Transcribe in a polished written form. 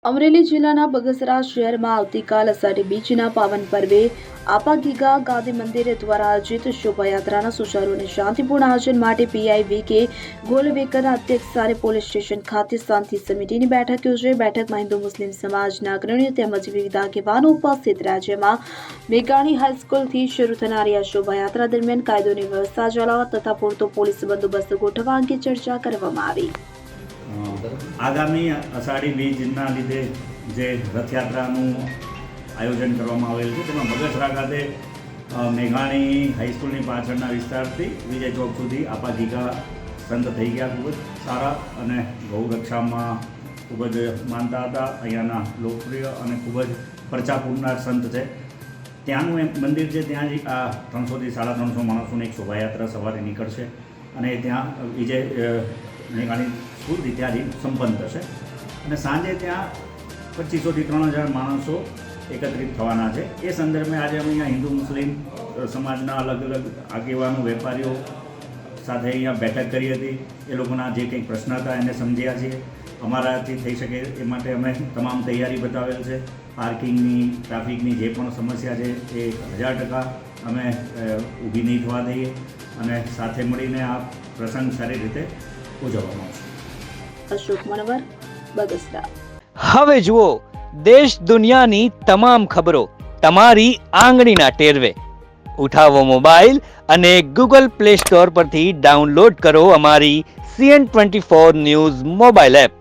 અમરેલી જિલ્લાના બગસરા શહેરમાં આવતીકાલ અષાઢી બીજના પાવન પર્વે આપાગીગા ગાંધી મંદિર દ્વારા આયોજિત શોભાયાત્રાના સુચારુ અને શાંતિપૂર્ણ આયોજન માટે પીઆઈ વી.કે. ગોલવેકરના અધ્યક્ષસ્થાને પોલીસ સ્ટેશન ખાતે શાંતિ સમિતિની બેઠક યોજાઈ. બેઠકમાં હિન્દુ મુસ્લિમ સમાજના અગ્રણીઓ તેમજ વિવિધ આગેવાનો ઉપસ્થિત. રાજ્યમાં મેઘાણી હાઈસ્કૂલથી શરૂ થનારી આ શોભાયાત્રા દરમિયાન કાયદોની વ્યવસ્થા જાળવવા તથા પૂરતો પોલીસ બંદોબસ્ત ગોઠવવા અંગે ચર્ચા કરવામાં આવી. આગામી અષાઢી બીજના લીધે જે રથયાત્રાનું આયોજન કરવામાં આવેલ છે તેમાં બગસરા ખાતે મેઘાણી હાઈસ્કૂલની પાછળના વિસ્તારથી વિજય ચોક સુધી આપાગીગા સંત થઈ ગયા. ખૂબ જ સારા અને ગૌરક્ષામાં ખૂબ જ માનતા હતા. અહીંયાના લોકપ્રિય અને ખૂબ જ પરચા પૂરનાર સંત છે. ત્યાંનું એ મંદિર છે. ત્યાં જ આ 300થી 350 માણસોની એક શોભાયાત્રા સવારે નીકળશે અને ત્યાં વિજય મેઘાણી સ્કૂલથી ત્યાંથી સંપન્ન થશે અને સાંજે ત્યાં 2500થી 3000 માણસો એકત્રિત થવાના છે. એ સંદર્ભે આજે અમે અહીંયા હિન્દુ મુસ્લિમ સમાજના અલગ અલગ આગેવાનો વેપારીઓ સાથે અહીંયા બેઠક કરી હતી. એ લોકોના જે કંઈક પ્રશ્ન હતા એને સમજ્યા છીએ. અમારાથી થઈ શકે એ માટે અમે તમામ તૈયારી બતાવેલ છે. પાર્કિંગની, ટ્રાફિકની જે પણ સમસ્યા છે એ 1000% અમે ઊભી નહીં થવા દઈએ અને સાથે મળીને આ પ્રસંગ સારી રીતે ઉજવવામાં આવશે. અશોક મણવર, બગસરા. હવે જુઓ દેશ દુનિયાની તમામ ખબરો તમારી આંગળીના ટેરવે. ઉઠાવો મોબાઈલ અને ગૂગલ પ્લે સ્ટોર પરથી ડાઉનલોડ કરો અમારી CN24 ન્યૂઝ મોબાઈલ એપ.